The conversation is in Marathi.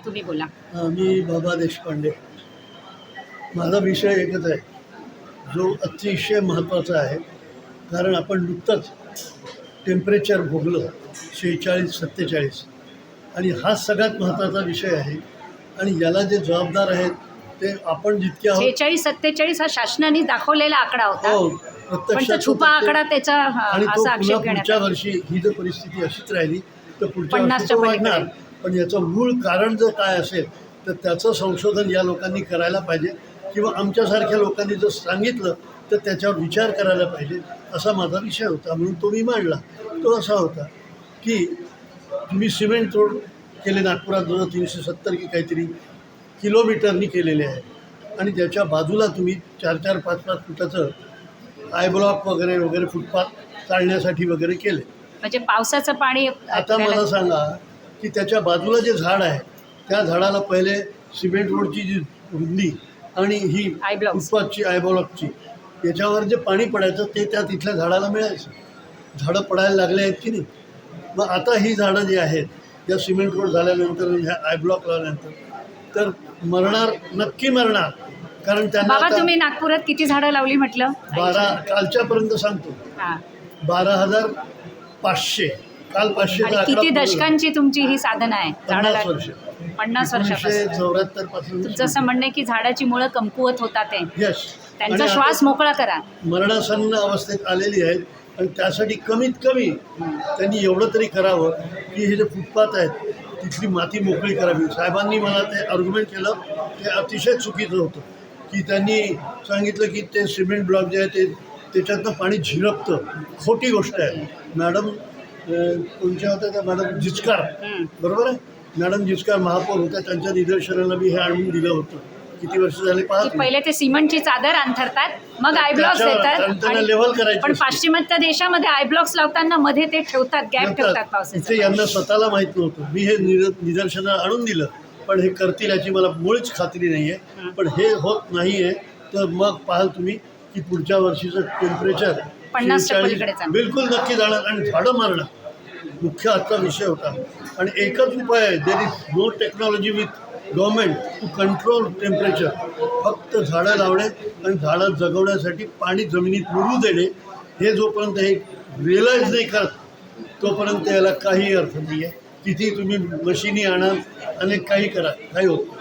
तुम्ही बोला. मी बाबा देशपांडे. माझा विषय एकच आहे जो अतिशय महत्त्वाचा आहे, कारण आपण नुकतंच टेम्परेचर भोगलं 46-47 आणि हा सगळ्यात महत्त्वाचा विषय आहे. आणि याला जे जबाबदार आहेत ते आपण जितके आहोत. 46-47 हा शासनाने दाखवलेला आकडा होता. हो, पण प्रत्यक्षात तो छुपा आकडा त्याचा आणि तो असा आक्षेप पुन्हा घेण्यात पुढच्या आला. वर्षी ही जर परिस्थिती अशीच राहिली तर पुढच्या 50 वर्षी तो च्या वाढणार. पलीकडे. पण याचं मूळ कारण जर काय असेल तर त्याचं संशोधन या लोकांनी करायला पाहिजे, किंवा आमच्यासारख्या लोकांनी जर सांगितलं तर त्याच्यावर विचार करायला पाहिजे. असा माझा विषय होता, म्हणून तो मी मांडला. तो असा होता की तुम्ही सिमेंट रोड केले नागपुरात 370 की काहीतरी किलोमीटरनी केलेले आहे, आणि त्याच्या बाजूला तुम्ही 4-4, 5-5 फुटाचं आय ब्लॉक वगैरे वगैरे फुटपाथ चालण्यासाठी वगैरे केले. म्हणजे पावसाचं पाणी आता मला सांगा की त्याच्या बाजूला जे झाड आहे त्या झाडाला पहिले सिमेंट रोडची जी रुंदी आणि ही आय ब्लॉक्स. फुटपाथची आय ब्लॉकची याच्यावर जे पाणी पडायचं ते त्या तिथल्या झाडाला मिळायचं. झाडं पडायला लागले आहेत की नाही. मग आता ही झाडं जी आहेत या सिमेंट रोड झाल्यानंतर, ह्या आय ब्लॉक लावल्यानंतर तर मरणार, नक्की मरणार. कारण त्यांना बाबा आता तुम्ही नागपुरात किती झाडं लावली म्हटलं? 12 कालच्यापर्यंत सांगतो, हां. 12,500. काल 500 आणि किती दशकांची तुमची ही साधना आहे झाडं 50 वर्ष. 50 वर्षापासून. 1974 पासून. तुमचं असं म्हणणं आहे की झाडाची मुळं कमकुवत होतात आहे, यस. त्यांचा श्वास मोकळा करा. मरणासन्न अवस्थेत आलेली आहेत, आणि त्यासाठी कमीत कमी त्यांनी एवढं तरी करावं की हे जे फुटपाथ आहेत तिथली माती मोकळी करावी. साहेबांनी मला ते आर्ग्युमेंट केलं, ते अतिशय चुकीचं होतं की त्यांनी सांगितलं की ते सिमेंट ब्लॉक जे आहे ते त्याच्यातनं पाणी झिरपतं. खोटी गोष्ट आहे. मॅडम कोणत्या होत्या त्या, मॅडम जिचकार, बरोबर आहे. मॅडम जिचकार महापौर होत्या, त्यांच्या निदर्शनाला मी हे आणून दिलं होतं. किती वर्ष झाले की पाहत. पहिले ते सिमेंटची चादर अंथरतात, मग आय ब्लॉक्स देतात. त्यांना आणि- लेव्हल करायची पण असते. पाश्चिमात्य देशामध्ये आय ब्लॉक्स लावताना मध्ये ते ठेवतात, गॅप ठेवतात इथे पावसाचं. यांना स्वतःला माहीत नव्हतं. मी हे निदर्शनं आणून दिलं, पण हे करतील याची मला मुळीच खात्री नाही आहे. पण हे होत नाही आहे तर मग पाहाल तुम्ही की पुढच्या वर्षीचं टेम्परेचर 50 च्या पलीकडे जाणार. बिलकुल नक्की जाणार आणि झाडं मारणार. मुख्य आजचा विषय होता. आणि एकच उपाय आहे, there is no technology with government to control temperature. फक्त झाडं लावणे आणि झाडं जगवण्यासाठी पाणी जमिनीत मुरू देणे. हे जोपर्यंत हे रिअलाईज नाही करत तोपर्यंत याला काही अर्थ नाही आहे. किती तुम्ही मशिनी आणा आणि काही करा, काही होत नाही.